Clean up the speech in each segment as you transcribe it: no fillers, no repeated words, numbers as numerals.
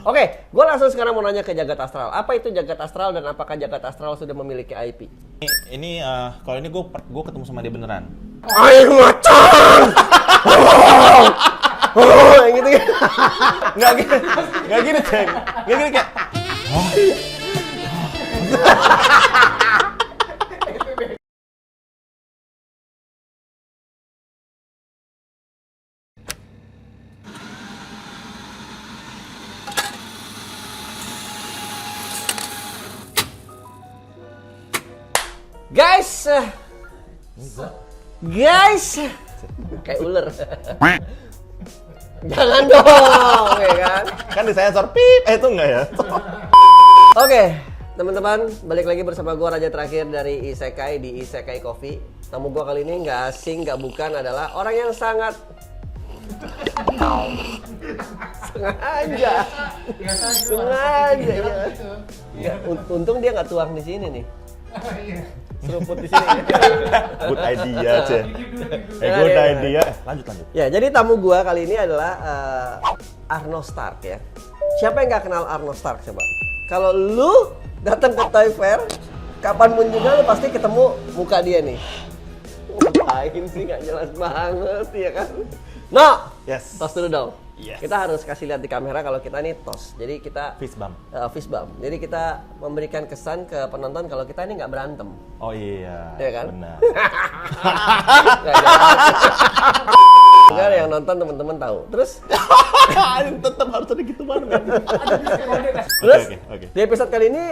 Oke, gue langsung sekarang mau nanya ke Jagat Astral. Apa itu Jagat Astral dan apakah Jagat Astral sudah memiliki IP? Ini kalau ini gue ketemu sama dia beneran. Air macan! Yang gitu kan? Nggak gini, Ceng. Nggak gini kayak. Guys, kayak ular. Jangan dong, ya kan? Kan disensor pip, itu enggak ya? Oke, teman-teman, balik lagi bersama gue Raja Terakhir dari Isekai di Isekai Coffee. Tamu gue kali ini nggak asing, nggak bukan, adalah orang yang sangat sengaja ya. Untung dia nggak tuang di sini nih. Seruput di sini. Good idea, Cen. Good idea. Lanjut. Ya, jadi tamu gua kali ini adalah Arno Stark ya. Siapa yang nggak kenal Arno Stark coba? Kalau lu datang ke Toy Fair, kapanpun juga lu pasti ketemu muka dia nih. Ngapain sih, nggak jelas banget ya kan? No, Yes. tos dulu dong. Yes. Kita harus kasih lihat di kamera kalau kita nih tos. Jadi kita Fist bump. fist bump. Jadi kita memberikan kesan ke penonton kalau kita ini nggak berantem. Oh iya. Iya kan? Benar. Enggak, yang nonton teman-teman tahu. Terus Tetap harus ada gitu banget. Terus Oke. di episode kali ini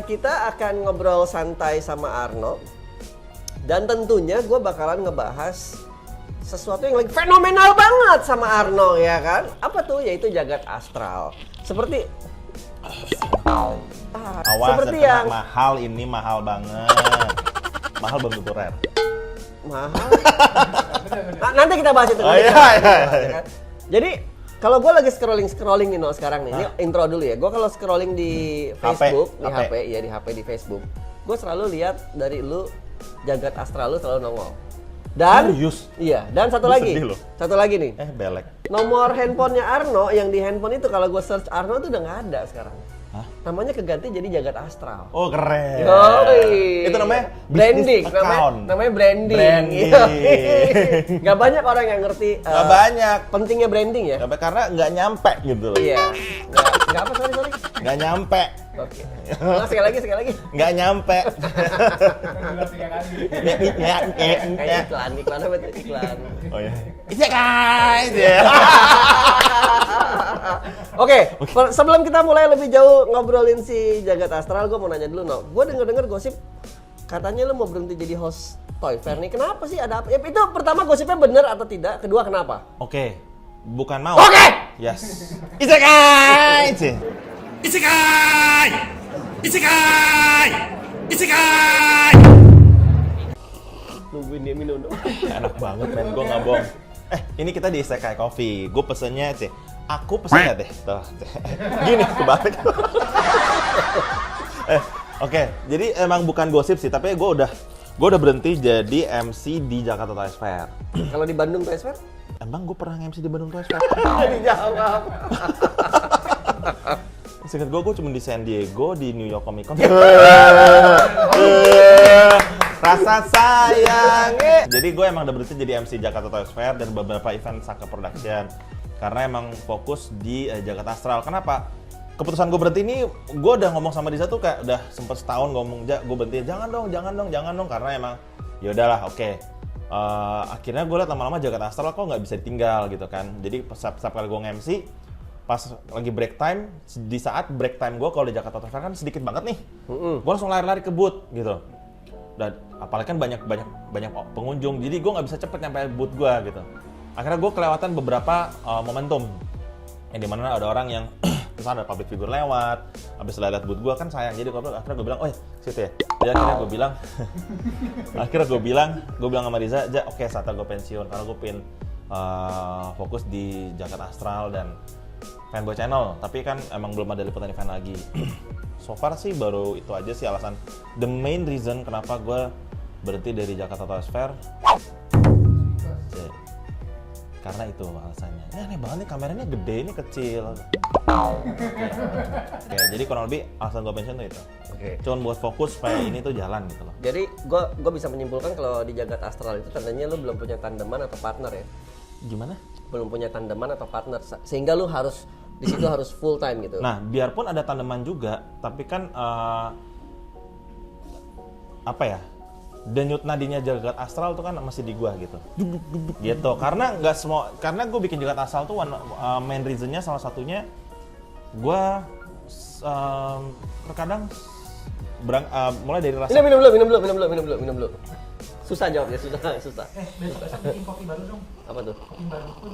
kita akan ngobrol santai sama Arno. Dan tentunya gue bakalan ngebahas sesuatu yang lagi fenomenal banget sama Arno, ya kan? Apa tuh? Yaitu Jagat Astral. Seperti Awas, seperti yang yang mahal ini mahal banget. Mahal belum tentu rare. mahal. Nah, nanti kita bahas itu. Oh, nanti iya, kita bahas, iya. ya kan? Jadi kalau gue lagi scrolling nih, No, sekarang nih. Ini intro dulu ya. Gue kalau scrolling di Facebook, di HP, ya di HP di Facebook, gue selalu lihat dari lu Jagat Astral lu selalu nongol. Dan Serius? iya, dan satu Gua lagi. sedih loh. Satu lagi nih. Belek. Nomor handphonenya Arno yang di handphone itu kalau gue search Arno tuh udah nggak ada sekarang. Hah? Namanya keganti jadi Jagat Astral. Oh, keren. Yoi. Itu namanya branding, business account. namanya branding. Branding. Gak banyak orang yang ngerti Nggak banyak. pentingnya branding ya. Karena nggak nyampe gitu loh. Iya. Nggak apa, sorry. Nggak nyampe. Oke. Nah, sekali lagi. Nggak nyampe. Kayak iklan apa tuh iklan? Oh ya. Iya guys. Oke, sebelum kita mulai lebih jauh ngobrolin si Jagat Astral, gue mau nanya dulu, No. Gue denger gosip katanya lu mau berhenti jadi host Toy Fair nih. Kenapa sih? Ada apa? Ya, itu pertama gosipnya bener atau tidak? Kedua kenapa? Oke. Bukan mau. Oke. Yes. Isekai. Nungguin dia minum dong. Enak banget men, gue nggak bohong. Ini kita di Isekai Coffee. Gue pesennya sih. Aku pesennya deh. Tuh. Gini kebalik. Oke. Jadi emang bukan gosip sih, tapi gue udah berhenti jadi MC di Jakarta Toy Fair. Kalau di Bandung Toy Fair? Emang gue pernah MC di Bandung Toy Fair? Dijawab. Seingat gue cuma di San Diego, di New York Comic Con. Rasa sayang. Jadi gue emang udah berhenti jadi MC Jakarta Toy Fair dan beberapa event Saka Production. Karena emang fokus di Jagat Astral. Kenapa? Keputusan gue berhenti ini, gue udah ngomong sama Diza tuh kayak udah sempet setahun ngomong, gue berhenti. Jangan dong. Karena emang ya udahlah, oke. Akhirnya gue liat lama-lama Jagat Astral kok nggak bisa ditinggal gitu kan. Jadi setiap kali gue nge-MC, pas lagi break time, di saat break time gue kalau di Jakarta Toy Fair kan sedikit banget nih. Gue langsung lari-lari ke booth gitu. Dan apalagi kan banyak pengunjung, jadi gue nggak bisa cepet nyampe booth gue gitu. Akhirnya gue kelewatan beberapa momentum yang dimana ada orang yang kesana, ada public figure lewat, habis lihat booth gue kan sayang, jadi akhirnya gue bilang, oh situ ya. Jadi akhirnya gue bilang sama Riza, oke saatnya gue pensiun karena gue pengen fokus di Jakarta Astral dan Fanboy Channel, tapi kan emang belum ada liputan event lagi. So far sih baru itu aja sih alasan. The main reason kenapa gue berhenti dari Jakarta Toy Fair. Karena itu alasannya. Ini aneh banget nih, kameranya gede, ini kecil. Oke, jadi kurang lebih alasan gue pensiun tuh itu. Oke. Cuman buat fokus supaya ini tuh jalan gitu loh. Jadi gue bisa menyimpulkan kalau di Jagat Astral itu tandanya lu belum punya tandeman atau partner ya. Gimana? Belum punya tandeman atau partner sehingga lu harus di situ harus full time gitu. Nah, biarpun ada tandeman juga, tapi kan apa ya? Denyut nadinya Jagat Astral tuh kan masih di gua gitu. Gitu. Karena nggak semua, karena gue bikin Jagat Astral tuh main reasonnya salah satunya gua terkadang mulai dari rasa Minum dulu. Susah jawabnya, susah. Besok bikin kopi baru dong. Apa tuh? Kopi baru pun.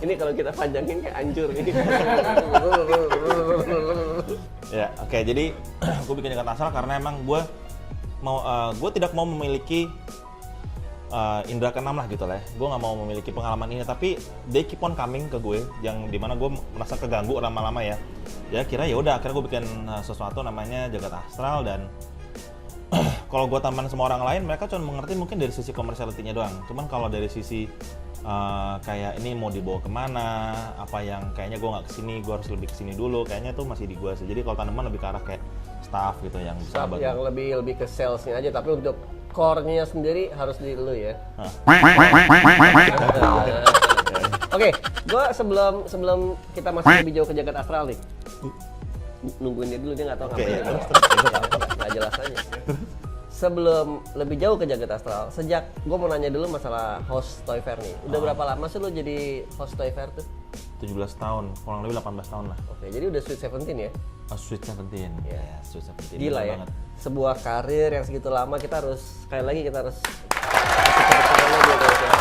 Ini kalau kita panjangin kayak hancur nih. ya, oke. Jadi gue bikin Jagat Astral karena emang gue tidak mau memiliki indra keenam lah gitu lah ya. Gue nggak mau memiliki pengalaman ini, tapi they keep on coming ke gue, yang dimana gue merasa keganggu lama-lama ya. Ya kira ya udah, akhirnya gue bikin sesuatu namanya Jagat Astral, dan kalau gue teman sama orang lain, mereka cuma mengerti mungkin dari sisi komersialitinya doang. Cuman kalau dari sisi kayak ini mau dibawa kemana, apa yang kayaknya gue nggak kesini, gue harus lebih kesini dulu, kayaknya itu masih di gue sih. Jadi kalau tanaman lebih ke arah kayak staff gitu yang bisa Staff yang lebih ke salesnya aja, tapi untuk core-nya sendiri harus di lu ya. Oke, gue sebelum kita masuk lebih jauh ke Jagat Astral nih, nungguin dia dulu, dia nggak tahu ngapain. Nggak jelas aja. Sebelum lebih jauh ke Jagat Astral, gue mau nanya dulu masalah host Toy Fair nih. Udah berapa lama sih lo jadi host Toy Fair tuh? 17 tahun, kurang lebih 18 tahun lah. Oke, jadi udah Sweet 17 ya? Sweet 17, Iya. ya Sweet 17. Gila ya, banget. sebuah karir yang segitu lama kita harus, sekali lagi kita harus kasih tepuk tangannya dia guys ya.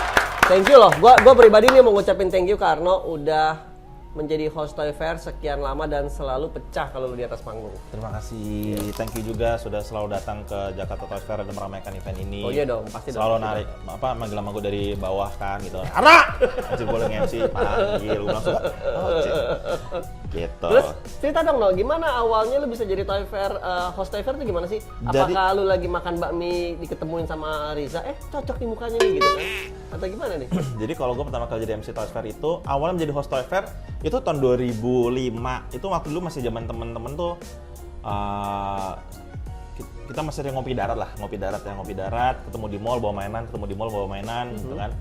Thank you loh, gua pribadi nih mau ngucapin thank you karena udah menjadi host Toy Fair sekian lama dan selalu pecah kalau lu di atas panggung. Terima kasih, thank you juga sudah selalu datang ke Jakarta Toy Fair dan meramaikan event ini. Oh iya dong, pasti dong. Selalu narik, manggil-manggil gue dari bawah kan gitu. Ara! Anjir boleh nge-MC, panggil, gue langsung, gitu. Terus cerita dong no, gimana awalnya lu bisa jadi Toy Fair, host Toy Fair itu gimana sih? Apakah lu lagi makan bakmi diketemuin sama Riza, cocok nih mukanya nih gitu kan? Atau gimana nih? Jadi kalau gue pertama kali jadi MC Toy Fair itu, awalnya menjadi host Toy Fair itu tahun 2005. Itu waktu dulu masih zaman temen-temen tuh kita masih sering ngopi darat, ketemu di mall bawa mainan, gitu kan.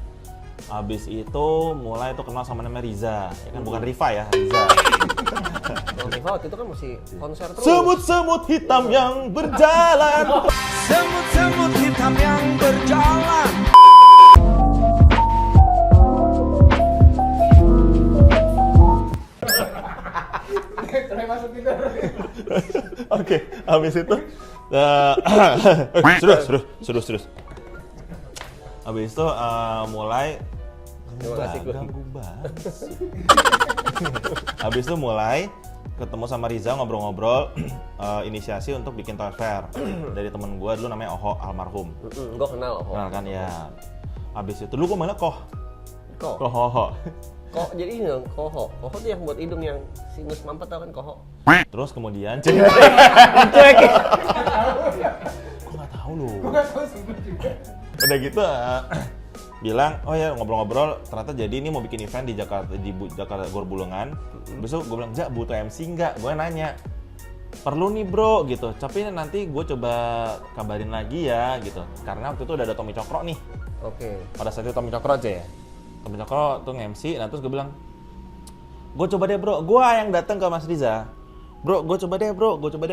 Habis itu mulai tuh kenal sama namanya Riza, ya kan, bukan Riva ya, Riza. Riva waktu itu kan masih konser terus. Semut-semut hitam yang berjalan. Semut-semut hitam yang berjalan. Oke, habis itu serius. Habis itu mulai Terima kasih, Gun. ganggu banget sih. Habis itu mulai ketemu sama Riza, ngobrol-ngobrol, inisiasi untuk bikin Toy Fair dari temen gue dulu namanya Oho almarhum. Gue kenal Oho. Kenal kan ya. Habis itu dulu gue mana Koh Hoho. Kok jadi ini dong, Koho. Koho tuh yang buat hidung yang sinus mampet, tau kan Koho? Terus kemudian Cuek. gue nggak tahu loh. Udah gitu bilang, oh ya ngobrol-ngobrol, ternyata jadi ini mau bikin event di Jakarta Gor Bulungan. Besok gue bilang, "Jak, butuh MC nggak?" Gue nanya, "Perlu nih bro," gitu. Tapi nanti gue coba kabarin lagi ya, gitu. Karena waktu itu udah ada Tommy Cokro nih. Oke. Pada saat itu Tommy Cokro aja ya. Tommy Cokro tuh nge-MC, nah terus gue bilang, "Gue coba deh bro," gue yang datang ke Mas Riza. Gue coba deh,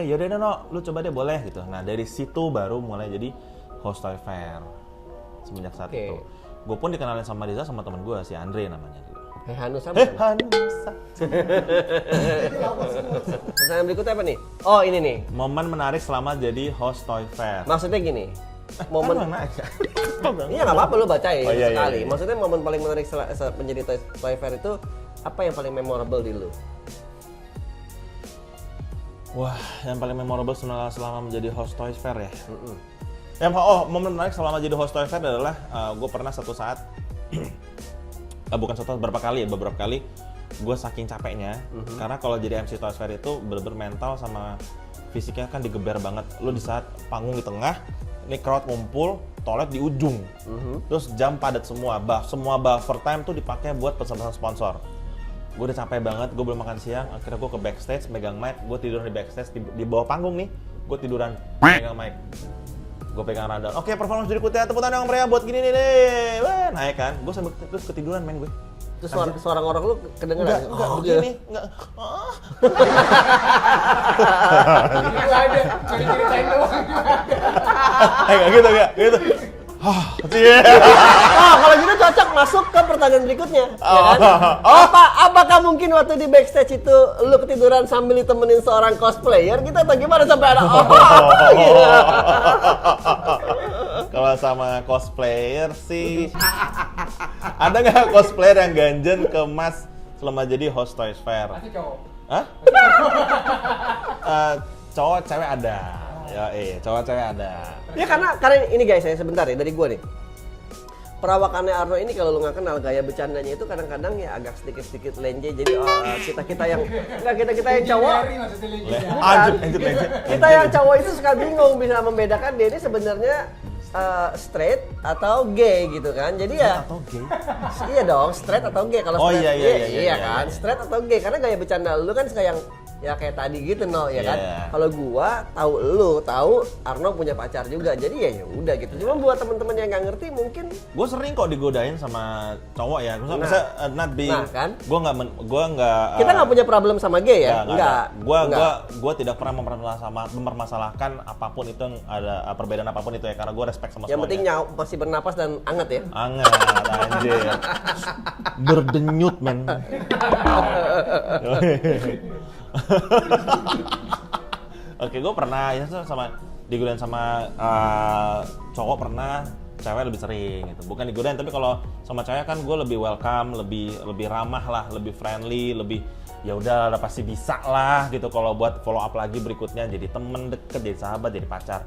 yaudah no, lu coba deh boleh gitu. Nah dari situ baru mulai jadi host Toy Fair. Semenjak saat itu. Gue pun dikenalin sama Riza sama temen gue, si Andre namanya dulu. Hanusa. Hanusa. Pertanyaan berikutnya apa nih? Oh ini nih. Momen menarik selama jadi host Toy Fair. Maksudnya gini. Momen. Iya nggak apa-apa lu bacain Oh, iya, sekali. iya. Maksudnya momen paling menarik menjadi Toy Fair itu apa yang paling memorable di lu? Wah, yang paling memorable selama menjadi host Toy Fair ya. Momen menarik selama jadi host Toy Fair adalah gue pernah satu saat, beberapa kali gue saking capeknya, karena kalau jadi MC Toy Fair itu bener-bener mental sama fisiknya kan digeber banget. Lu di saat panggung di tengah, ini crowd ngumpul, toilet di ujung. Terus jam padat semua, semua buffer time tuh dipakai buat pesan-pesan sponsor. Gue udah capek banget, gue belum makan siang, akhirnya gue ke backstage, megang mic, gue tidur di backstage, di bawah panggung nih, gue tiduran, megang mic. Gue pegang rundown, oke performance berikutnya, tepuk tangan yang meriah buat gini nih, wah naik kan, gue sambil terus ketiduran main gue. Terus suara ngorok lu kedengeran? Enggak begini, enggak. Itu ada, cari ceritain doang. Enggak gitu, gitu. Kalau gitu cocok masuk ke pertanyaan berikutnya, ya kan? Apakah mungkin waktu di backstage itu lu ketiduran sambil ditemenin seorang cosplayer gitu atau gimana sampai ada gitu? Kalau sama cosplayer sih, ada nggak cosplayer yang ganjen ke Mas selama jadi host Toys Fair? Pasti cowok. Hah? Cowok cewek ada. Ya, cowok cewek ada. Ya karena ini guys, saya sebentar ya dari gua nih. Perawakannya Arno ini kalau lu nggak kenal, gaya bercandanya itu kadang-kadang ya agak sedikit lenje. Jadi kita yang yang cowok, Anjir. kita yang cowok itu suka bingung bisa membedakan dia ini sebenarnya straight atau gay gitu kan. Jadi ya Atau gay? iya dong, straight atau gay. Kalau Oh, straight iya, kan, straight atau gay karena gaya bercanda lu kan suka yang ya kayak tadi gitu ya kan. Yeah. Kalau gua tahu Arno punya pacar juga. Jadi ya udah gitu. Cuma buat temen-temen yang nggak ngerti mungkin Gue sering kok digodain sama cowok ya. Misalnya not being, kan? Gue nggak. kita nggak punya problem sama gay ya. Gue tidak pernah mempermasalahkan apapun itu yang ada perbedaan apapun itu ya, karena gue respect sama Yang semuanya. penting masih bernapas dan anget ya. Anget, anjir. Berdenyut, men. Oke, gue pernah ya sama digodain sama cowok pernah, cewek lebih sering gitu. Bukan digodain, tapi kalau sama cewek kan gue lebih welcome, lebih ramah lah, lebih friendly, lebih ya udah pasti bisa lah gitu. Kalau buat follow up lagi berikutnya jadi temen deket, jadi sahabat, jadi pacar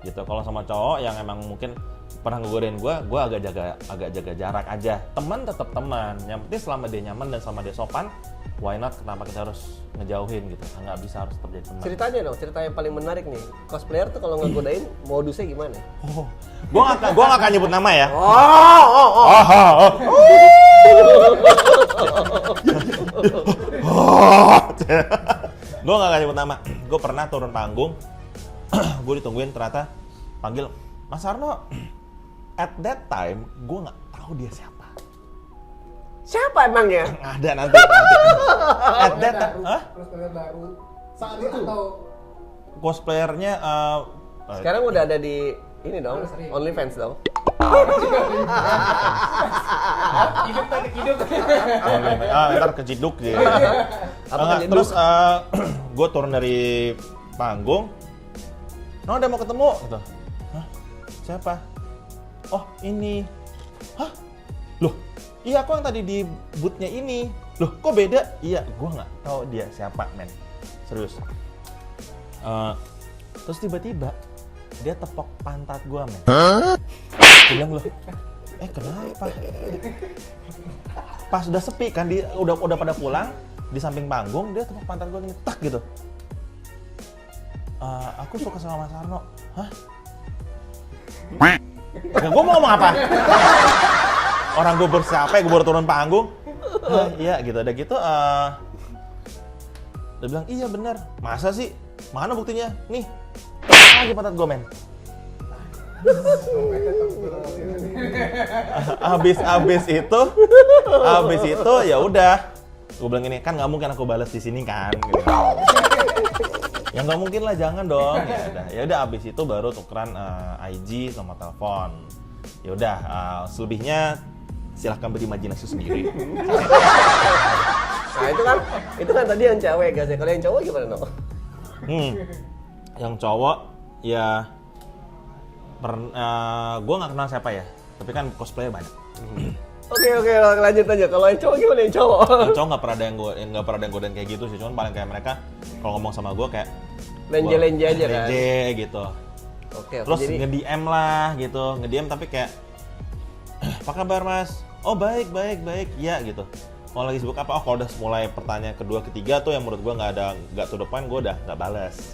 gitu. Kalau sama cowok yang emang mungkin pernah ngegodain gue agak jaga jarak aja. Teman tetap teman. Yang penting selama dia nyaman dan selama dia sopan, why not? Kenapa kita harus ngejauhin gitu? Nggak bisa, harus tetap jadi teman. Ceritanya dong, cerita yang paling menarik nih. Cosplayer tuh kalau ngegodain modusnya gimana? Oh, gua nggak akan nyebut nama ya. Gua nggak akan nyebut nama. Gua pernah turun panggung, gua ditungguin, ternyata panggil Mas Arno. At that time, gua nggak tahu dia siapa. Siapa emangnya? Ada nanti. At that time, Cosplayer baru. Saat itu Atau cosplayernya Sekarang udah ada di ini dong, Sering. OnlyFans dong. hidup tadi hidup. ntar keciduk gitu. Apa kejeduk? Terus gue turun dari panggung, no udah mau ketemu gitu. Hah? Siapa? Oh ini. Hah? Loh, iya aku yang tadi di booth-nya ini. Loh, kok beda? Iya, gue nggak tahu dia siapa, men. Serius. Terus tiba-tiba dia tepok pantat gue, men. Bilang loh, kenapa? Pas udah sepi kan, udah pada pulang, di samping panggung dia tepok pantat gue gini, tak gitu. Aku suka sama Mas Arno. Hah? Ya, gue mau ngomong apa? Orang gue bersiapa, gue baru turun panggung. Iya gitu, udah gitu. Dia bilang, iya bener. Masa sih? Mana buktinya? Nih, lagi pantat gue, men. Abis itu ya udah. Gue bilang gini, kan nggak mungkin aku balas di sini kan. Gitu. Ya nggak mungkin lah, jangan dong. Ya udah abis itu baru tukeran IG sama telepon. Ya udah, selebihnya silahkan berimajinasi sendiri. Nah itu kan tadi yang cewek guys ya. Kalau yang cowok gimana no? Yang cowok ya gue nggak kenal siapa ya, tapi kan cosplayer banyak. Oke, lanjut aja. Kalau yang cowok gimana yang cowok? Yang cowok nggak pernah ada yang godain kayak gitu sih, cuman paling kayak mereka kalau ngomong sama gue kayak Lenje-lenje aja kan? Lenje gitu. Oke, Terus jadi nge-DM lah gitu, nge-DM tapi kayak apa kabar mas? Oh baik, ya gitu. Kalau lagi sibuk apa? Oh kalau udah mulai pertanyaan kedua, ketiga tuh yang menurut gue nggak to the point, gue udah nggak balas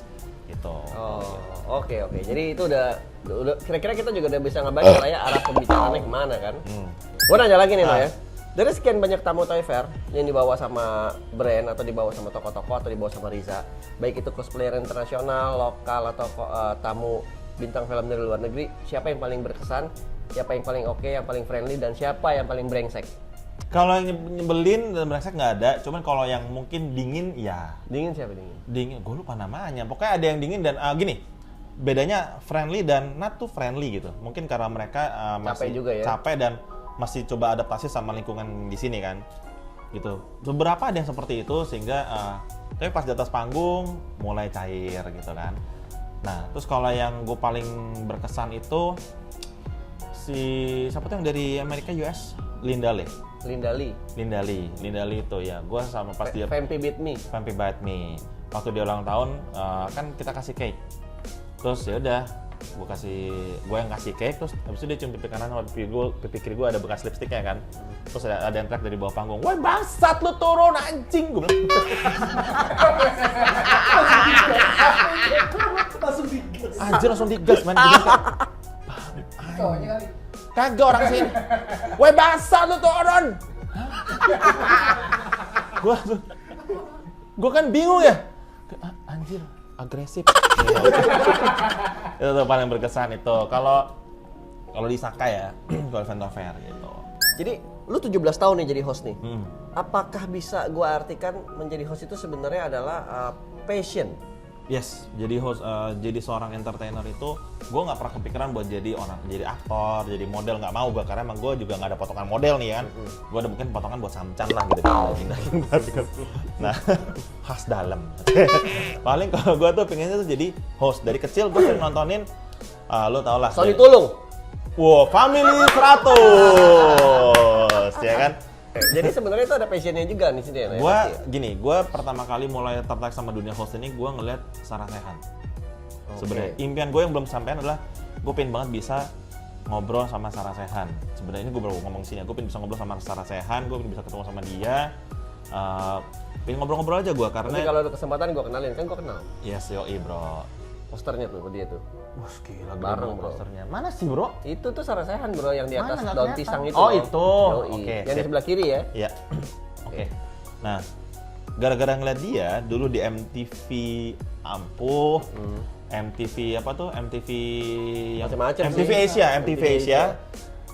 gitu. Oh, oke. Jadi itu udah kira-kira kita juga udah bisa ngebayang lah ya arah pembicaraannya kemana kan. Gua nanya lagi nih, No ya. Dari sekian banyak tamu Toy Fair yang dibawa sama brand atau dibawa sama tokoh-tokoh atau dibawa sama Riza, baik itu cosplayer internasional, lokal atau tamu bintang film dari luar negeri, siapa yang paling berkesan, siapa yang paling oke, yang paling friendly, dan siapa yang paling brengsek? Kalau yang nyebelin dan brengsek nggak ada, cuman kalau yang mungkin dingin ya. Dingin siapa dingin? Dingin, gue lupa namanya. Pokoknya ada yang dingin dan gini. Bedanya friendly dan not too friendly gitu. Mungkin karena mereka masih Capek juga ya? capek dan masih coba adaptasi sama lingkungan di sini kan. Gitu. Beberapa ada yang seperti itu sehingga tapi pas di atas panggung mulai cair gitu kan. Nah, terus kalau yang gue paling berkesan itu siapa tuh yang dari Amerika US? Linda Lee itu ya. Gue sama pas dia Vampy Beat Me. Vampy Bite Me. Waktu dia ulang tahun kan kita kasih cake. Terus ya udah, gue yang kasih cake, terus habis itu dia cium pipi kanan sama pipi kiri gue ada bekas lipstiknya kan. Terus ada yang teriak dari bawah panggung, "Woi bangsat lu turun anjing!" Gue bilang. Anjir langsung digas man. Cowoknya kali. Kagak orang sini. "Woi bangsat lu turun!" Gue kan bingung ya. Anjir, agresif. Itu tuh paling berkesan itu. Kalau di Saka ya, kalau event fair gitu. Jadi lu 17 tahun nih jadi host nih. Hmm. Apakah bisa gua artikan menjadi host itu sebenarnya adalah passion? Yes, jadi seorang entertainer itu gue nggak pernah kepikiran buat jadi aktor, jadi model, nggak mau gue karena emang gue juga nggak ada potongan model nih kan. Gue ada mungkin potongan buat samcan lah gitu kan. Nah, khas dalam. Paling kalau gue tuh pengennya tuh jadi host dari kecil gue sering nontonin, lo tau lah. Sony Tulung. Wow, Family 100, ya kan? Jadi sebenarnya itu ada passionnya juga nih sini ya. Gue pertama kali mulai tertarik sama dunia host ini gue ngeliat Sarah Sechan. Sebenarnya impian gue yang belum sampean adalah gue pengen banget bisa ngobrol sama Sarah Sechan. Sebenarnya ini gue baru ngomong sini, gue pengen bisa ngobrol sama Sarah Sechan, gue pengen bisa ketemu sama dia. Pengen ngobrol-ngobrol aja gue karena. Nanti kalau ada kesempatan gue kenalin, kan gue kenal. Yes, yoi bro. Posternya tuh dia tuh. Wah, gila bareng bro. posternya. Mana sih bro? Itu tuh Sarah Sechan bro yang di atas Mana, nggak daun kelihatan. pisang itu. Oh loh. itu. Yoi. Oke. Yang di sebelah kiri ya. Iya. Oke. Nah, gara-gara ngeliat dia dulu di MTV Ampuh, MTV apa tuh? MTV yang Macem-macem MTV sih. Asia, MTV Asia.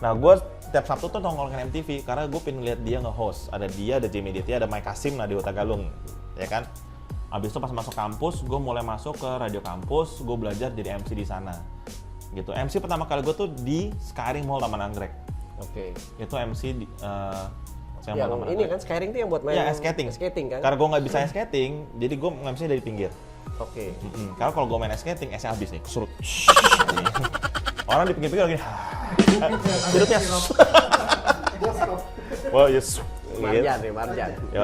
Nah, gue tiap Sabtu tuh nongkrongin MTV karena gue pengen ngeliat dia nge-host. Ada dia, ada Jamie Ditya, ada Mike Kasim, Nadia Tagalung, ya kan? Abis itu pas masuk kampus, gue mulai masuk ke radio kampus, gue belajar jadi MC di sana. Gitu. MC pertama kali gue tuh di Skyring Mall Taman Anggrek. Oke. Itu MC di Yang Taman ini Anggrek. kan Skyring tuh yang buat main Ya, skating. Skating kan? Karena gue nggak bisa skating, jadi gue MC dari pinggir. Oke. Karena kalau gue main skating, esnya habis nih, kesurut. Orang di pinggir-pinggir lagi, surutnya. Wah, yes. Marjan nih, Marjan. Yo,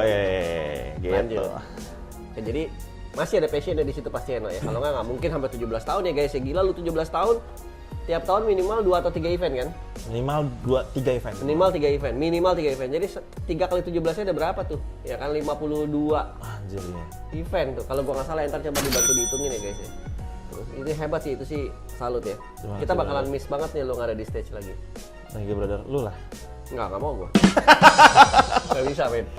gitu. Lanjut. Ya, jadi masih ada passionnya di situ pasti ya, No, ya. Kalau nggak mungkin sampai 17 tahun ya guys. Ya gila lu 17 tahun. Tiap tahun minimal 2 atau 3 event kan? Minimal 2-3 event. Minimal 3 event. Jadi 3 kali 17-nya ada berapa tuh? Ya kan 52 Anjir ya. event tuh. Kalau gua nggak salah ntar coba dibantu dihitungin ya guys ya. Terus ini hebat sih, itu sih salut ya. Terima Kita kasih, bakalan miss banget nih lu nggak ada di stage lagi. Thank you brother, lu lah. Nggak mau gua. Nggak bisa men.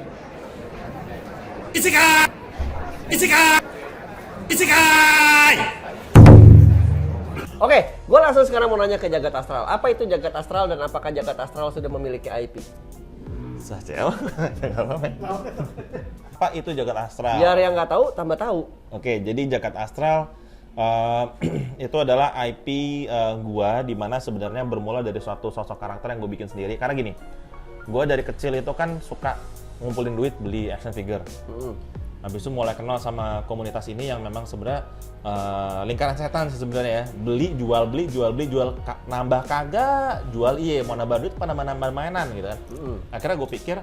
Oke, gue langsung sekarang mau nanya ke Jagat Astral. Apa itu Jagat Astral dan apakah Jagat Astral sudah memiliki IP? Sah Apa itu Jagat Astral? Biar yang nggak tahu tambah tahu. Oke, jadi Jagat Astral itu adalah IP gua di mana sebenarnya bermula dari suatu sosok karakter yang gue bikin sendiri. Karena gini, gua dari kecil itu kan suka ngumpulin duit beli action figure. Habis itu mulai kenal sama komunitas ini yang memang sebenarnya lingkaran setan sih sebenarnya ya. Beli, jual, nambah kagak, jual iya, mau nambah duit apa nambah mainan gitu kan. Akhirnya gue pikir,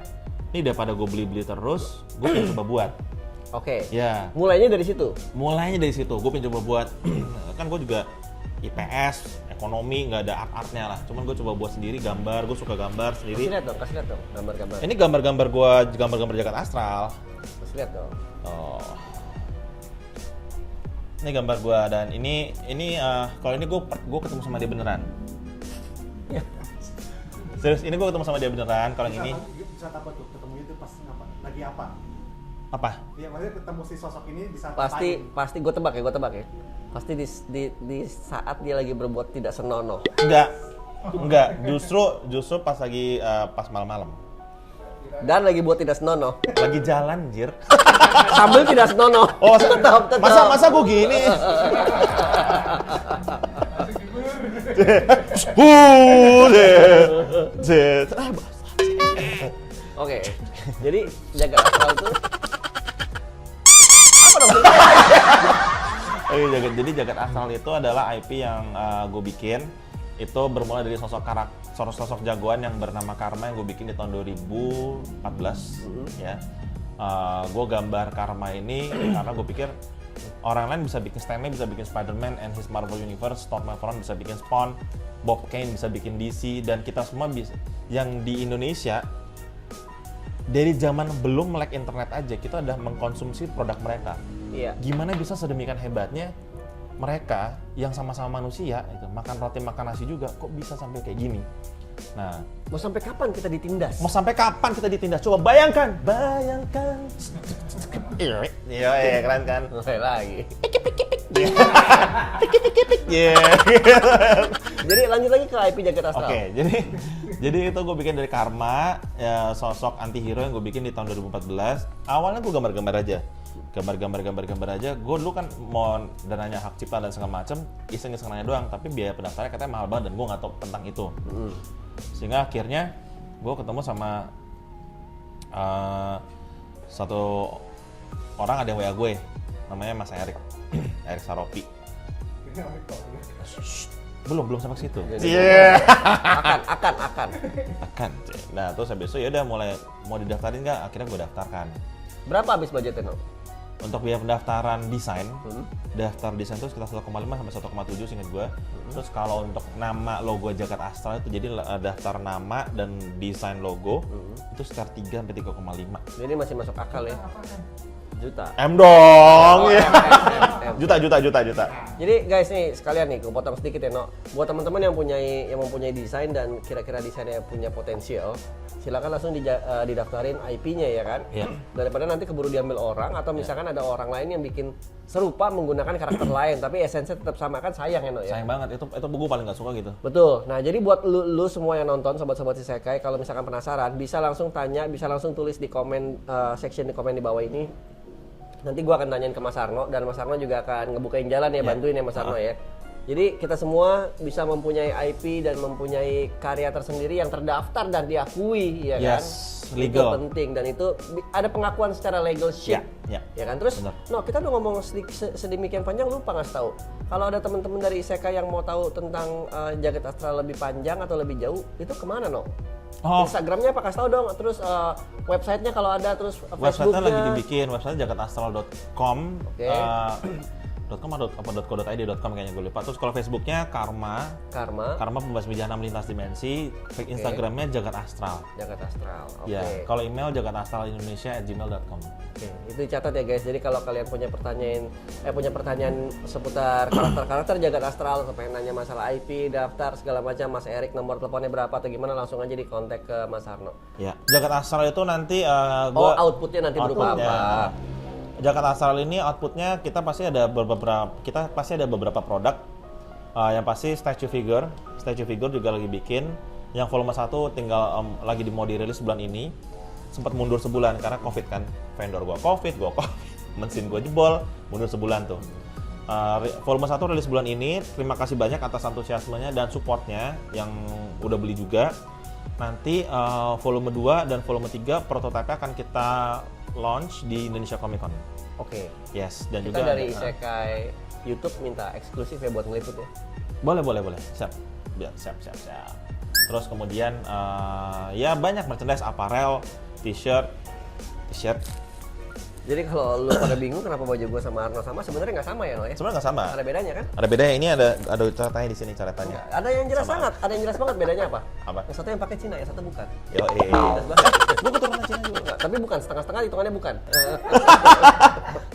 ini daripada gue beli terus, gue pengen coba buat. Oke. Ya. Mulainya dari situ. Gue pengen coba buat. Kan gue juga IPS, ekonomi, nggak ada art-artnya lah. Cuman gue coba buat sendiri, gambar, gue suka gambar sendiri. Kasih lihat dong gambar-gambar. Ini gambar-gambar Jagat Astral. Kasih lihat dong. Oh. Ini gambar gue dan ini kalau ini gue ketemu sama dia beneran. Serius, ini gue ketemu sama dia beneran. Kalau yang ini Saat apa tuh? Ketemu itu pas apa? Lagi apa? apa? Iya, maksudnya ketemu si sosok ini di saat Pasti gue tebak ya. Pasti di saat dia lagi berbuat tidak senonoh. Enggak. Justru pas lagi pas malam-malam. Dan lagi buat tidak senonoh. Lagi jalan, Jir. Sambil tidak senonoh. Oh, tetap. masa gue gini? Oke. Jadi jagat astral itu apa dong? Jadi Jagat Astral itu adalah IP yang gue bikin. Itu bermula dari sosok jagoan yang bernama Karma yang gue bikin di tahun 2014 ya. Gue gambar Karma ini karena gue pikir orang lain bisa bikin Stan Lee, bisa bikin Spider-Man and his Marvel Universe, Todd McFarlane bisa bikin Spawn, Bob Kane bisa bikin DC, dan kita semua bisa. Yang di Indonesia dari zaman belum melek internet aja kita udah mengkonsumsi produk mereka. Iya. Gimana bisa sedemikian hebatnya mereka yang sama-sama manusia itu makan roti makan nasi juga kok bisa sampai kayak gini. Nah, Mau sampai kapan kita ditindas? mau sampai kapan kita ditindas? Coba bayangkan. Iya, keren kan? Oke lagi. Iya. Jadi lanjut lagi ke IP Jagat Astral. Oke, jadi itu gue bikin dari Karma, ya, sosok anti-hero yang gue bikin di tahun 2014. Awalnya gue gambar-gambar aja. Gambar aja. Gue dulu kan mau dananya hak cipta dan segala macem, iseng-iseng nanya doang, tapi biaya pendaftarannya katanya mahal banget dan gue nggak tahu tentang itu. Sehingga akhirnya gue ketemu sama satu orang, ada yang WA gue, namanya Mas Erik Saropi. Belum sampai ke situ. Iya. Akan. Nah, terus habis itu ya udah mulai mau didaftarin nggak? Akhirnya gue daftarkan. Berapa habis budgetnya, No? Untuk biaya pendaftaran desain, daftar desain itu sekitar 1,5 sampai 1,7 seingat gue. Terus kalau untuk nama logo Jagat Astral itu jadi daftar nama dan desain logo itu sekitar 3 sampai 3,5. Jadi masih masuk akal ya. Juta. M dong. Oh, ya. M. Juta. Jadi guys nih sekalian nih, gue potong sedikit ya, No. Buat teman-teman yang mempunyai desain dan kira-kira desainnya punya potensial, silakan langsung didaftarin IP-nya ya kan. Iya. Daripada nanti keburu diambil orang atau misalkan ada orang lain yang bikin serupa menggunakan karakter lain tapi esensinya tetap sama, kan sayang ya, No ya. Sayang banget, itu gue paling gak suka gitu. Betul. Nah, jadi buat lu semua yang nonton, sobat-sobat Isekai, kalau misalkan penasaran, bisa langsung tanya, bisa langsung tulis di komen section di komen di bawah ini. Nanti gua akan tanyain ke Mas Arno dan Mas Arno juga akan ngebukain jalan ya, bantuin ya Mas Arno ya. Jadi kita semua bisa mempunyai IP dan mempunyai karya tersendiri yang terdaftar dan diakui ya kan. Legal. Itu penting dan itu ada pengakuan secara legal shit. Ya. Ya kan? Terus Benar. No, kita udah ngomong sedemikian panjang, lupa ngasih tahu. Kalau ada teman-teman dari Isekai yang mau tahu tentang Jagat Astral lebih panjang atau lebih jauh, itu kemana, No? Oh. Instagramnya apa, kasih tahu dong. Terus websitenya kalau ada, terus Website-nya Facebooknya lagi dibikin, website jagatastral.com. Oke. .com atau .co.id.com kayaknya gue lupa. Terus kalau Facebooknya Karma Pembasmi Jahanam Lintas Dimensi. Instagramnya Jagat Astral. Jagat Astral. Oke. Ya, kalau email jagatastralindonesia@gmail.com. Oke, itu dicatat ya guys. Jadi kalau kalian punya pertanyaan seputar karakter Jagat Astral, atau pengen nanya masalah IP, daftar segala macam, Mas Erik nomor teleponnya berapa atau gimana, langsung aja di kontak ke Mas Arno. Ya, Jagat Astral itu nanti Outputnya nanti berupa apa? Jagat Astral ini outputnya kita pasti ada beberapa produk. Yang pasti statue figure juga lagi bikin. Yang volume 1 tinggal lagi mau dirilis bulan ini. Sempat mundur sebulan karena Covid kan. Vendor gua Covid, mesin gua jebol, mundur sebulan tuh. Volume 1 rilis bulan ini. Terima kasih banyak atas antusiasmenya dan supportnya yang udah beli juga. Nanti volume 2 dan volume 3 prototipe akan kita launch di Indonesia Comic Con. Oke. Yes, dan Kita juga dari Isekai YouTube minta eksklusif ya buat ngeliput ya. Boleh. Siap. Terus kemudian ya banyak merchandise, apparel, t-shirt. Jadi kalau lu pada bingung kenapa baju gua sama Arno sama, sebenarnya nggak sama ya, No ya? Sebenarnya nggak sama. Ada bedanya kan? Ada bedanya, ini ada ceritanya di sini ceritanya. Ada yang jelas Sama. banget, ada yang jelas banget bedanya apa? Apa? Yang satu yang pakai Cina, yang satu bukan. Yo, Jelas banget. Gue keturunan Cina juga. Enggak, tapi bukan setengah-setengah, hitungannya bukan.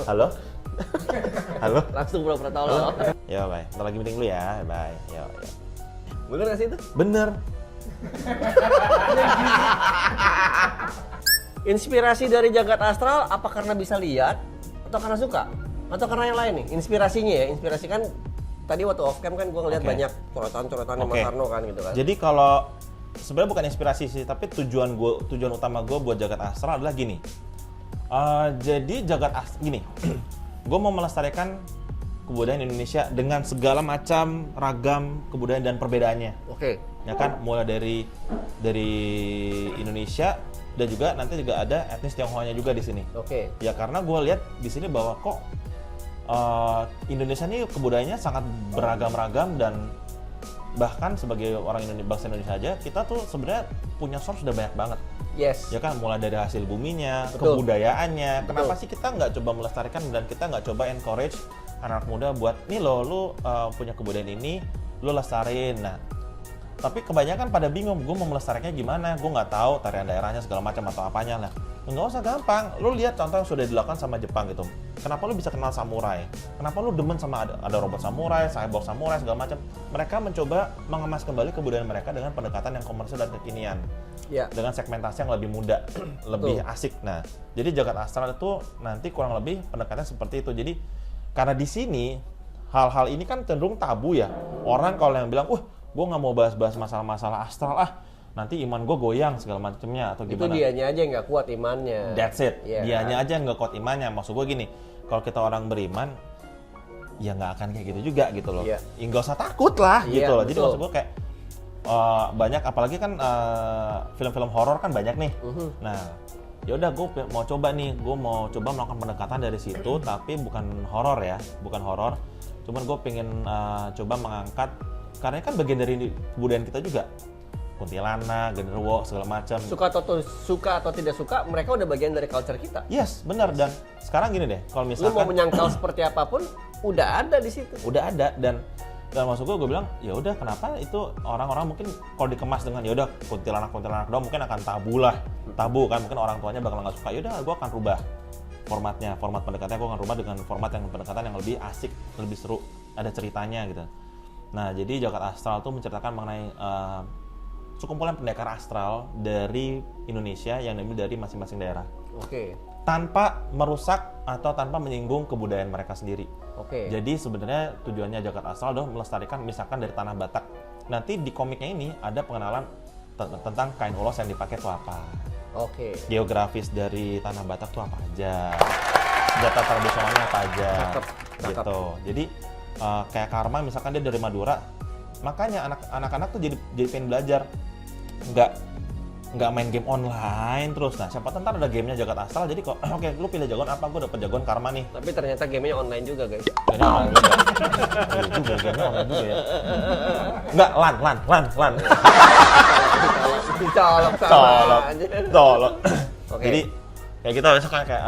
Halo? Halo? Langsung pura-pura tolol. Yo, bye. Ntar lagi meeting dulu ya. Bye. Yo. Bener gak sih itu? Bener. Inspirasi dari jagat astral apa karena bisa lihat atau karena suka atau karena yang lain nih? Inspirasinya ya, inspirasi kan tadi waktu off cam kan gue ngeliat Oke. banyak coretan-coretan Oke. Mas Arno kan gitu kan. Jadi kalau sebenarnya bukan inspirasi sih, tapi tujuan utama gue buat jagat astral adalah gini. Jadi jagat astral gini, gue mau melestarikan kebudayaan Indonesia dengan segala macam ragam kebudayaan dan perbedaannya. Oke. Ya kan, mulai dari Indonesia dan juga nanti juga ada etnis Tionghoanya juga di sini. Oke. Ya karena gue lihat di sini bahwa kok Indonesia ini kebudayaannya sangat beragam-ragam dan bahkan sebagai orang bangsa Indonesia aja kita tuh sebenarnya punya source sudah banyak banget. Yes. Ya kan, mulai dari hasil buminya, Betul. kebudayaannya. Betul. Kenapa sih kita nggak coba melestarikan dan kita nggak coba encourage anak muda buat nih lo, lu punya kebudayaan ini, lu lestarin. Nah, tapi kebanyakan pada bingung, gue mau melestarikannya gimana? Gue nggak tahu tarian daerahnya segala macam atau apanya lah. Nggak usah gampang. Lu lihat contoh yang sudah dilakukan sama Jepang gitu. Kenapa lu bisa kenal samurai? Kenapa lu demen sama ada robot samurai, cyborg samurai segala macam? Mereka mencoba mengemas kembali kebudayaan mereka dengan pendekatan yang komersial dan kekinian. Ya. Dengan segmentasi yang lebih muda, lebih asik. Nah, jadi jagat astral itu nanti kurang lebih pendekatannya seperti itu. Jadi karena di sini hal-hal ini kan cenderung tabu ya. Orang kalau yang bilang, gue nggak mau bahas-bahas masalah-masalah astral nanti iman gue goyang segala macamnya atau Itu gimana. dianya aja yang nggak kuat imannya. That's it. Iya. Dianya aja nggak kuat imannya. Maksud gue gini, kalau kita orang beriman, ya nggak akan kayak gitu juga gitu loh. Iya. Ya nggak usah takut lah Iya, gitu loh. Jadi betul. maksud gue kayak banyak, apalagi kan film-film horor kan banyak nih. Nah, ya udah gue mau coba melakukan pendekatan dari situ, tapi bukan horor ya, bukan horor. Cuman gue pengen coba mengangkat, karena kan bagian dari kebudayaan kita juga. Kuntilanak, genderuwo, segala macam. Suka atau tidak suka, mereka udah bagian dari culture kita. Yes, benar. Dan sekarang gini deh, kalau Lu mau misalkan menyangkal seperti apapun, udah ada di situ. udah ada dan maksud gue bilang ya udah, kenapa itu orang-orang mungkin kalau dikemas dengan ya udah kuntilanak doang mungkin akan tabu kan, mungkin orang tuanya bakal nggak suka. Ya udah, gue akan rubah format pendekatannya, gue akan rubah dengan format yang pendekatan yang lebih asik, lebih seru, ada ceritanya gitu. Nah, jadi jagat astral tuh menceritakan mengenai sekumpulan pendekar astral dari Indonesia yang diambil dari masing-masing daerah. Oke. Tanpa merusak atau tanpa menyinggung kebudayaan mereka sendiri. Oke. Jadi sebenarnya tujuannya jagat astral adalah melestarikan misalkan dari tanah Batak. Nanti di komiknya ini ada pengenalan tentang kain ulos yang dipakai itu apa. Oke. Geografis dari tanah Batak itu apa aja. Senjata tradisionalnya apa aja. Cakep. Gitu. Jadi kayak Karma misalkan dia dari Madura. Makanya anak-anak tuh jadi pengen belajar. Nggak main game online terus. Nah, siapa tahu ntar ada gamenya jagat astral. Jadi kok oke, lu pilih jagoan apa, gue dapet jagoan Karma nih. Tapi ternyata gamenya online juga, guys. Gamenya online juga. Iya juga, gamenya online juga ya. Nggak, LAN. Dicolok sama aja. Colok. Oke. Jadi kayak gitu misalkan kayak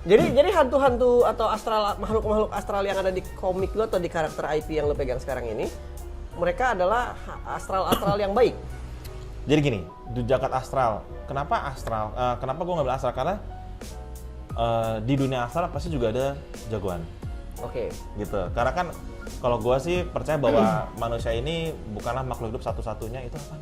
Jadi hantu-hantu atau makhluk-makhluk astral yang ada di komik lu atau di karakter IP yang lu pegang sekarang ini, mereka adalah astral-astral yang baik. jadi gini, di jagat astral. Kenapa astral? Kenapa gue ngambil astral? Karena di dunia astral pasti juga ada jagoan. Oke. Gitu. Karena kan kalau gue sih percaya bahwa manusia ini bukanlah makhluk hidup satu-satunya. Itu apa?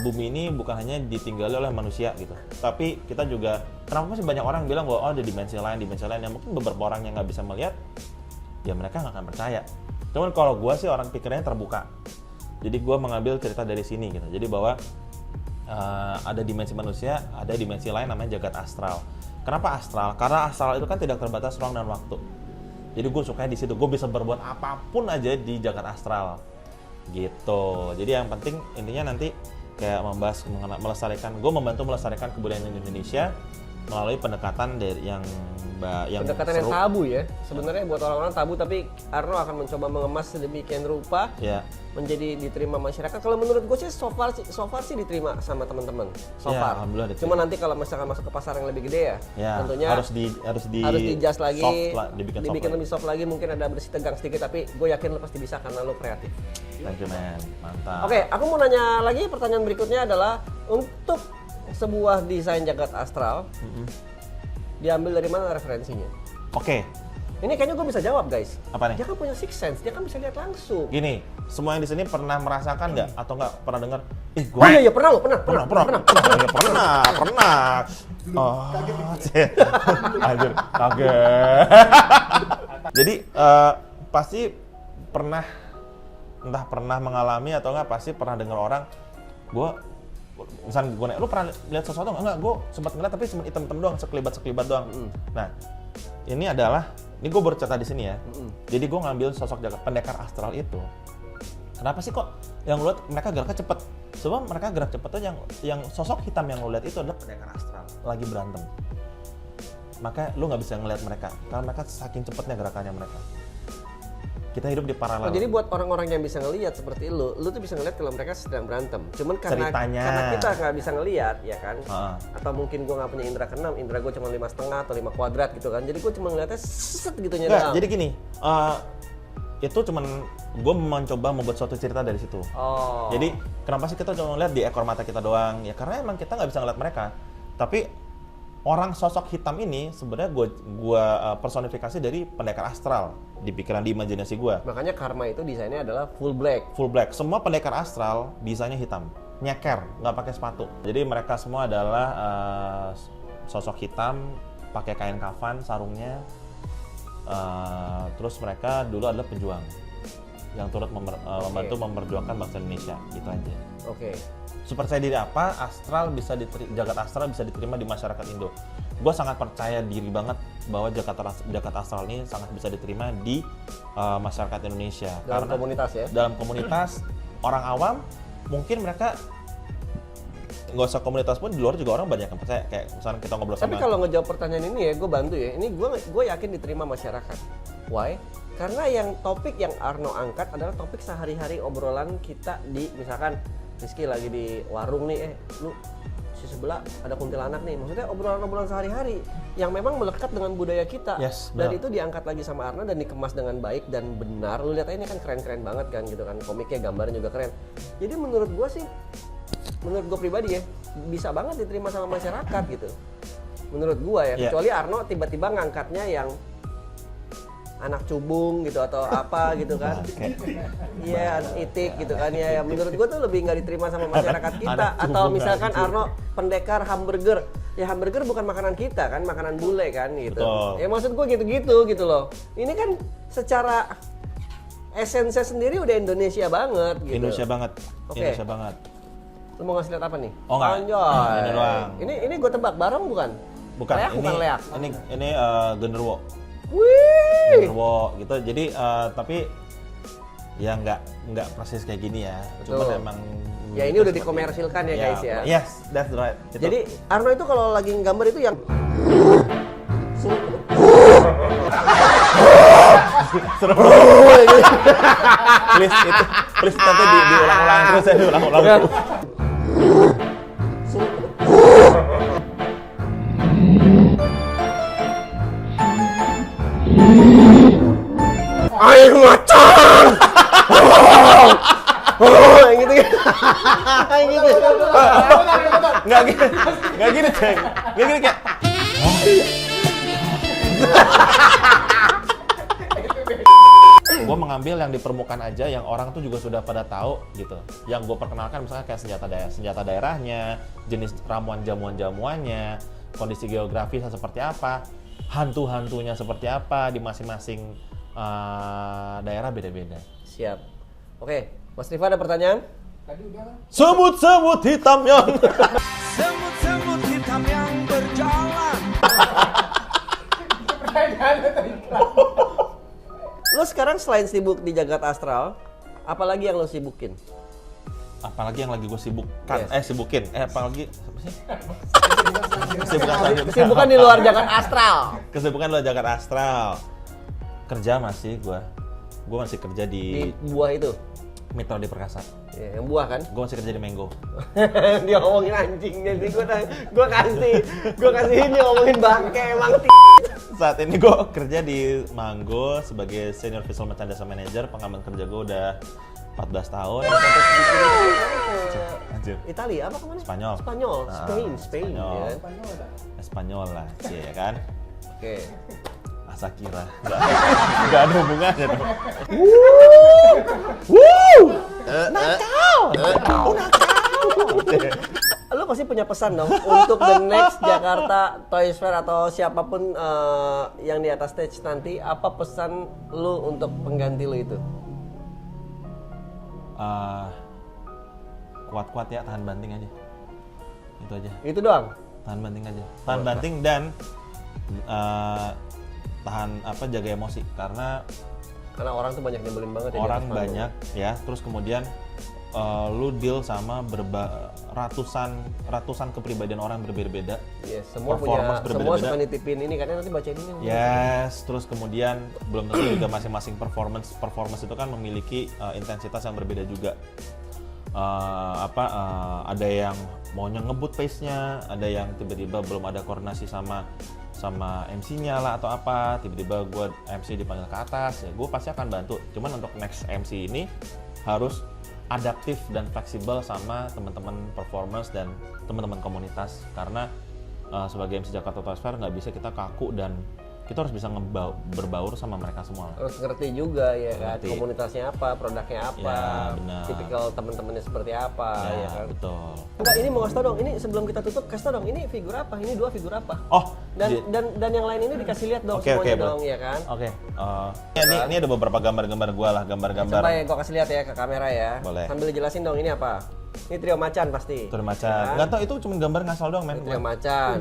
Bumi ini bukan hanya ditinggali oleh manusia gitu, tapi kita juga, kenapa sih banyak orang bilang bahwa ada dimensi lain yang mungkin beberapa orang yang nggak bisa melihat, ya mereka nggak akan percaya. Cuman kalau gue sih orang pikirnya terbuka, jadi gue mengambil cerita dari sini gitu, jadi bahwa ada dimensi manusia, ada dimensi lain namanya jagat astral. Kenapa astral? Karena astral itu kan tidak terbatas ruang dan waktu. Jadi gue sukanya di situ, gue bisa berbuat apapun aja di jagat astral gitu. Jadi yang penting intinya nanti kayak membahas melestarikan, gue membantu melestarikan kebudayaan Indonesia melalui pendekatan dari yang Pendekatan yang seru. tabu ya. Sebenarnya buat orang-orang tabu, tapi Arno akan mencoba mengemas sedemikian rupa Ya. menjadi diterima masyarakat. Kalau menurut gue sih so far sih diterima sama teman-teman. So Ya, far. alhamdulillah diterima. Cuma nanti kalau misalkan masuk ke pasar yang lebih gede Ya, tentunya harus di adjust lagi, soft lah, dibikin lebih soft lagi, mungkin ada bersih tegang sedikit, tapi gue yakin lo pasti bisa karena lo kreatif. Thank you man, mantap. Oke, aku mau nanya lagi, pertanyaan berikutnya adalah untuk sebuah desain jagat astral diambil dari mana referensinya? Oke, Ini kayaknya gue bisa jawab guys. Apa nih? Dia kan punya sixth sense, dia kan bisa lihat langsung. gini, semua yang di sini pernah merasakan nggak atau nggak pernah dengar? Ih, Oh iya, pernah lo, pernah. pernah. Oh, anjir, kaget. Jadi pasti pernah, entah pernah mengalami atau nggak, pasti pernah dengar orang, misalnya gue nanya, lu pernah lihat sesuatu nggak? Enggak, gue sempat ngeliat tapi cuma hitam-hitam doang, sekelibat doang. Nah, ini gue baru cerita di sini ya. Jadi gue ngambil sosok pendekar astral itu. Kenapa sih kok yang lu lihat mereka geraknya cepet? Sebab mereka gerak cepet tuh yang sosok hitam yang lu lihat itu adalah pendekar astral lagi berantem. Maka lu nggak bisa ngelihat mereka karena mereka saking cepetnya gerakannya mereka. Kita hidup di paralel. Oh, jadi buat orang-orang yang bisa ngelihat seperti lu tuh bisa ngelihat kalau mereka sedang berantem. Cuman karena kita nggak bisa ngelihat, ya kan? Atau mungkin gua nggak punya indera keenam, indera gua cuma 5,5 atau 5 kuadrat gitu kan. Jadi gua cuma ngeliatnya set gitu doang. Jadi gini, itu cuman gue mencoba membuat suatu cerita dari situ. Oh. Jadi kenapa sih kita cuma ngeliat di ekor mata kita doang? Ya karena emang kita nggak bisa ngeliat mereka. Tapi orang sosok hitam ini sebenarnya gue personifikasi dari pendekar astral di pikiran, di imajinasi gue. Makanya Karma itu desainnya adalah full black. Full black. Semua pendekar astral desainnya hitam, nyeker, nggak pakai sepatu. Jadi mereka semua adalah sosok hitam, pakai kain kafan, sarungnya. Terus mereka dulu adalah pejuang yang turut membantu memperjuangkan bangsa Indonesia, gitu aja. Oke. Super saya diri apa, jagat astral bisa diterima di masyarakat Indo. Gue sangat percaya diri banget bahwa jagat astral ini sangat bisa diterima di masyarakat Indonesia. Dalam komunitas ya? Dalam komunitas, orang awam mungkin mereka nggak usah komunitas pun, di luar juga orang banyak yang percaya. Kayak misalnya kita ngobrol sama. Tapi kalau ngejawab pertanyaan ini ya, gue bantu ya. Ini gue yakin diterima masyarakat. Why? Karena yang topik yang Arno angkat adalah topik sehari-hari obrolan kita di, misalkan Rizky lagi di warung nih, lu si sebelah ada kuntilanak nih. Maksudnya obrolan-obrolan sehari-hari yang memang melekat dengan budaya kita. Yes, dan itu diangkat lagi sama Arno dan dikemas dengan baik dan benar. Lu lihat aja ini kan keren-keren banget kan gitu kan. Komiknya, gambarnya juga keren. Jadi menurut gue sih, menurut gue pribadi ya, bisa banget diterima sama masyarakat gitu. Menurut gue ya, kecuali Arno tiba-tiba ngangkatnya yang anak cubung gitu atau apa gitu kan. Iya, itik gitu kan ya. Menurut gue tuh lebih nggak diterima sama masyarakat kita. Atau misalkan Arno pendekar hamburger. Ya hamburger bukan makanan kita kan, makanan bule kan gitu. Betul. Ya maksud gue gitu-gitu gitu loh. Ini kan secara esensinya sendiri udah Indonesia banget gitu. Indonesia banget. Oke. Indonesia banget. Lu mau ngasih lihat apa nih? Oh enggak. Anjay. Ini doang. Ini gue tebak bareng bukan? Bukan. Leak, bukan leak. Ini genderuwo. Wih. Genderuwo gitu. Jadi tapi ya nggak persis kayak gini ya. Betul. Cuman emang Ya ini udah dikomersilkan ya guys ya. Yes, that's right. Itu. Jadi Arno itu kalau lagi nggambar itu yang serem. Please nanti diulang-ulang terus ya, diulang-ulang. air macan. Yang gitu kan. Yang gitu. Nggak gini, Ceng. Nggak gini kayak. Gue mengambil yang di permukaan aja, yang orang tuh juga sudah pada tahu gitu. Yang gue perkenalkan misalnya kayak senjata daerahnya, jenis ramuan jamuannya, kondisi geografisnya seperti apa, hantu-hantunya seperti apa di masing-masing daerah beda-beda. Siap. Oke, Mas Rifa ada pertanyaan? Tadi udah kan? Semut-semut hitam yang Semut-semut hitam yang berjalan. Pertanyaannya tadi. Lo sekarang selain sibuk di jagat astral, apalagi yang lo sibukin? apalagi yang lagi gue sibukkan, Yes. sibukin, apalagi apa sih? Kesibukan selanjutnya. Kesibukan di luar jagat astral. Kesibukan luar jagat astral. Kerja masih gue masih kerja Di di buah itu. Metro di Perkasa. Ya, yang buah kan? Gue masih kerja di Mango. Dia ngomongin anjingnya sih, gue kasih ini ngomongin bangke emang Saat ini gue kerja di Mango sebagai Senior Visual Merchandise Manager. Pengalaman kerja gue udah 14 tahun. Sampai segitu Anjir. ke Italia apa kemana? Spanyol. Spanyol, Nah, Spain, Spanyol. ya kan? Spanyol lah, ya kan? Oke. Asa kira. Nggak ada hubungannya dong. Lu pasti punya pesan dong untuk the next Jakarta Toys Fair atau siapapun yang di atas stage nanti, apa pesan lu untuk pengganti lu itu? Kuat-kuat ya, tahan banting aja. Itu aja. Itu doang. Tahan banting aja. Tahan banting dan jaga emosi karena Karena orang tuh banyak nyebelin banget ya. di orang atas panggung. banyak ya. Terus kemudian lu deal sama ratusan kepribadian orang berbeda-beda. Yes, semua Performance punya, semua berbeda-beda. suka nitipin ini kan nanti bacain ini. Yes, terus kemudian belum tentu juga masing-masing performance itu kan memiliki intensitas yang berbeda juga. Ada yang maunya ngebut pace-nya, ada yang tiba-tiba belum ada koordinasi sama MC-nya lah atau apa, tiba-tiba gue MC dipanggil ke atas, ya gue pasti akan bantu. Cuman untuk next MC ini harus adaptif dan fleksibel sama teman-teman performers dan teman-teman komunitas, karena sebagai MC Jakarta Toys Fair nggak bisa kita kaku dan kita harus bisa berbaur sama mereka semua. Harus ngerti juga ya kan, Ngerti. komunitasnya apa, produknya apa, Ya, benar. tipikal teman-temannya seperti apa ya kan. Betul. Enggak, ini mau kasih tau dong, ini sebelum kita tutup kasih tau dong, ini figur apa, ini dua figur apa. Oh, Dan yang lain ini dikasih lihat dong Oke, semuanya oke, dong ya kan. Oke. Ini ada beberapa gambar-gambar gua lah, gambar-gambar. Coba ya gua kasih lihat ya ke kamera ya. Boleh. Sambil jelasin dong ini apa. Ini trio macan pasti. Trio macan. Ya kan? Nggak tahu itu cuma gambar ngasal doang, men. Ini trio macan.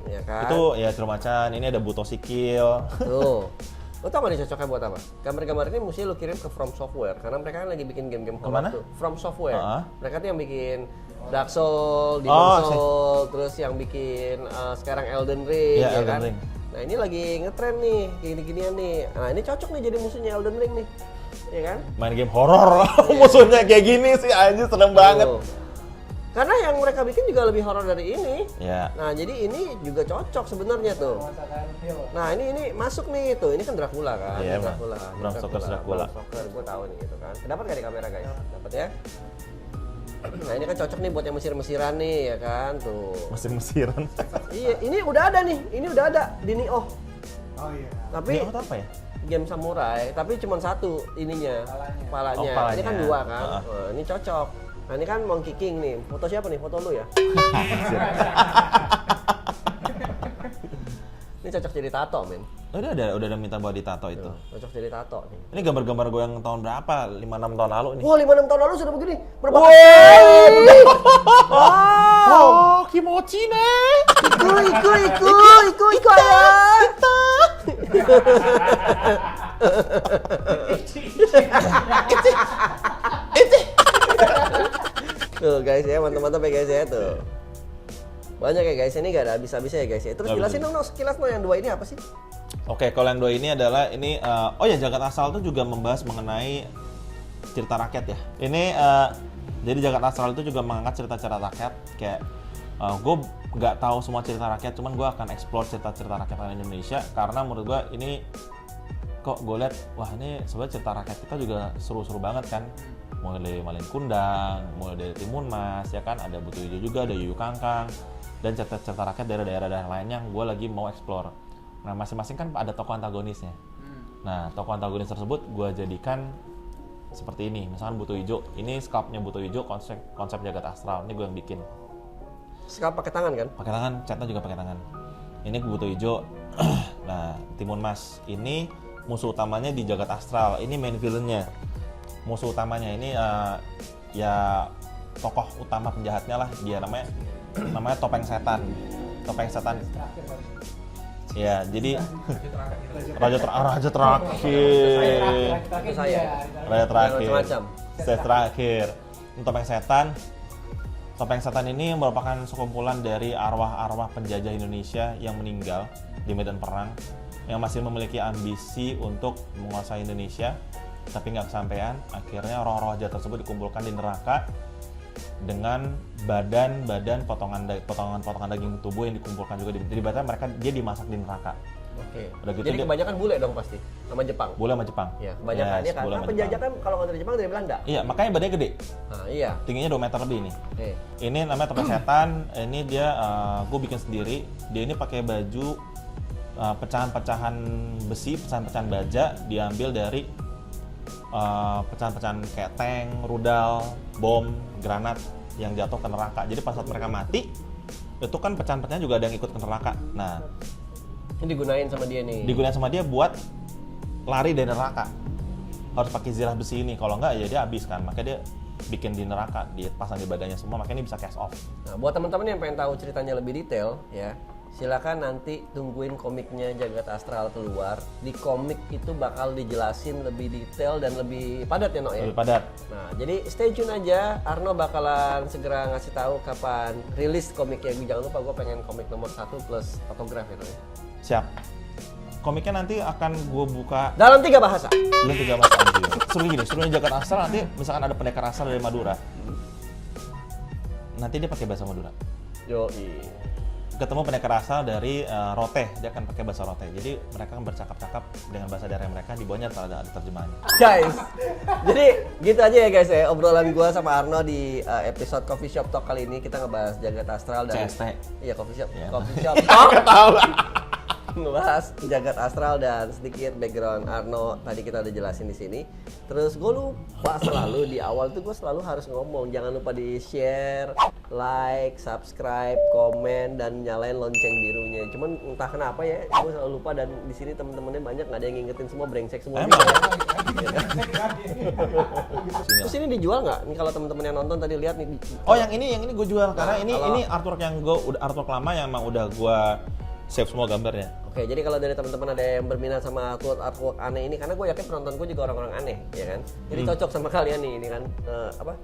Ya kan. Itu ya trio macan. Ini ada Buto Sikil. Tuh. Lo tau gak nih cocoknya buat apa? Gambar-gambar ini mesti lo kirim ke From Software karena mereka kan lagi bikin game-game horror Kemana? tuh. From Software. Uh-huh. Mereka tuh yang bikin Dark Soul, Demon Oh, Soul, terus yang bikin sekarang Elden Ring, Iya, ya Elden kan? Ring. Nah ini lagi ngetren nih, gini-ginian nih. Nah ini cocok nih jadi musuhnya Elden Ring nih, ya kan? Main game horor. Musuhnya kayak gini sih, anjir serem banget. Tuh. Karena yang mereka bikin juga lebih horor dari ini. Ya. Nah jadi ini juga cocok sebenarnya tuh. Nah ini masuk nih tuh, ini kan Dracula kan? Iya, emang. Dracula. Bram Stoker's Dracula. Bram Stoker, gue tahu nih gitu kan. Dapat gak di kamera guys? Dapat ya. Nah ini kan cocok nih buat yang mesir-mesiran nih ya kan tuh. Mesiran. Iya, ini udah ada nih, ini udah ada di Nioh. Oh iya. Tapi Ini apa ya? game samurai, tapi cuma satu ininya, kepalanya. Oh, kepalanya. Ini kan dua kan. Heeh. Nah, ini cocok. Nah ini kan Monkey King nih. Foto siapa nih? Foto lu ya? Ini cocok jadi tato, men. Udah ada minta buat ditato itu. Cocok jadi tato nih. Ini gambar-gambar gue yang tahun berapa? 5-6 tahun lalu nih. Wah, 5-6 tahun lalu sudah begini. Berapa Wow. kali? Wow. Oh, kimochi ne. Iku ayah. Tuh guys ya, mantap-mantap ya guys ya tuh. Banyak ya guys, ini gak ada habis-habisnya ya guys ya. Terus Nggak jelasin bisa. dong, sekilas no yang dua ini apa sih? Oke, kalau yang dua ini adalah Jagat Astral itu juga membahas mengenai cerita rakyat ya. Ini jadi Jagat Astral itu juga mengangkat cerita-cerita rakyat kayak gue nggak tahu semua cerita rakyat, cuman gue akan explore cerita-cerita rakyat Indonesia karena menurut gue ini kok gue lihat wah ini sebenarnya cerita rakyat kita juga seru-seru banget kan. Mulai dari Malin Kundang, mulai dari Timun Mas ya kan, ada Buto Ijo juga, ada Yuyu Kangkang dan cerita-cerita rakyat dari daerah-daerah lainnya yang gue lagi mau explore. Nah masing-masing kan ada tokoh antagonisnya. Nah tokoh antagonis tersebut gue jadikan seperti ini. Misalkan Buto Ijo, ini sculptnya Buto Ijo, konsep Jagat Astral. Ini gue yang bikin. Sekap pakai tangan kan? Pakai tangan, catnya juga pakai tangan. Ini Buto Ijo. Nah Timun Mas ini musuh utamanya di Jagat Astral. Ini main villainnya. Musuh utamanya ini ya tokoh utama penjahatnya lah. Dia namanya Topeng Setan. Topeng Setan. Ya, jadi raja terakhir. Itu saya. Raja terakhir. Macam-macam. Saya terakhir. Ini Topeng Setan. Topeng Setan ini merupakan sekumpulan dari arwah-arwah penjajah Indonesia yang meninggal di medan perang, yang masih memiliki ambisi untuk menguasai Indonesia, tapi nggak kesampaian. Akhirnya roh-roh jahat tersebut dikumpulkan di neraka dengan badan-badan potongan daging tubuh yang dikumpulkan juga di badan mereka, dia dimasak di neraka. Oke. Udah gitu Jadi dia- kebanyakan bule dong pasti sama Jepang. Bule sama Jepang. Ya, kebanyakan Yes, ya kan. bule Nah, sama penjajah Jepang. kan kalau nggak dari Jepang dari Belanda. Iya, makanya badannya gede. Nah, iya. Tingginya 2 meter lebih nih. Oke. Ini namanya topeng setan. Ini dia gue bikin sendiri. Dia ini pakai baju pecahan-pecahan besi, pecahan-pecahan baja diambil dari pecahan-pecahan kayak tank, rudal, bom, granat yang jatuh ke neraka. Jadi pas saat mereka mati, itu kan pecahan-pecahan juga ada yang ikut ke neraka. Nah, Ini digunain sama dia nih. digunakan sama dia buat lari dari neraka. Harus pakai zirah besi ini, kalau nggak ya dia habis kan. Makanya dia bikin di neraka, dia pasang di badannya semua, makanya ini bisa cast off. Nah, buat teman-teman yang pengen tahu ceritanya lebih detail, ya silakan nanti tungguin komiknya Jagat Astral keluar. Di komik itu bakal dijelasin lebih detail dan lebih padat ya, Nok ya. Lebih padat. Nah, jadi stay tune aja. Arno bakalan segera ngasih tahu kapan rilis komiknya. Jangan lupa gue pengen komik nomor 1 plus fotograf ya, Nok ya. Siap. Komiknya nanti akan gue buka Dalam 3 bahasa. belum 3 bahasa anjir. Suruh gini, suruhnya Jagat Astral nanti misalkan ada pendekar asal dari Madura. Nanti dia pakai bahasa Madura. Yoi. Ketemu pendekar asal dari Roteh, dia akan pakai bahasa Roteh. Jadi mereka akan bercakap-cakap dengan bahasa daerah mereka, di bawahnya ada terjemahannya. Guys, jadi gitu aja ya guys ya obrolan gua sama Arno di episode Coffee Shop Talk kali ini. Kita ngebahas Jagat Astral dan CST. Iya, Coffee Shop. Iya. Coffee Shop Talk. Ngebahas Jagat Astral dan sedikit background Arno tadi kita udah jelasin di sini. Terus gue lupa selalu di awal tuh gue selalu harus ngomong jangan lupa di share, like, subscribe, komen dan nyalain lonceng birunya. Cuman entah kenapa ya gue selalu lupa dan di sini temen-temennya banyak nggak ada yang ngingetin semua brengsek semua. Emang? Terus ini dijual nggak? Nih kalau temen-temen yang nonton tadi lihat nih. Oh, yang ini gue jual karena Nah, ini kalau- ini artwork yang artwork lama yang emang udah gue save semua gambarnya. Oke, jadi kalau dari teman-teman ada yang berminat sama artwork aneh ini, karena gue yakin penontonku juga orang-orang aneh, ya kan? Jadi cocok sama kalian nih, ini kan apa?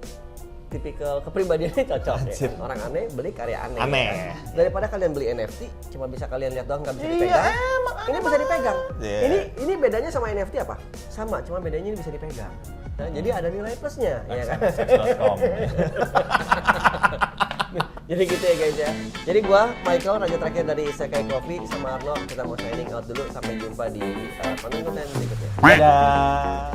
Tipikal kepribadiannya cocok ya. Anjir. Kan? Orang aneh beli karya aneh. Aneh. Ya kan? Daripada kalian beli NFT, cuma bisa kalian lihat doang nggak bisa dipegang. Ini bisa dipegang. Iya. Ini bedanya sama NFT apa? Sama, cuma bedanya ini bisa dipegang. Nah, jadi ada nilai plusnya, ya kan? Sex.com. Jadi gitu ya guys ya. Jadi gua Michael, raja terakhir dari Isekai Coffee, sama Arno kita mau signing out dulu. Sampai jumpa di konten-konten berikutnya. Dadah.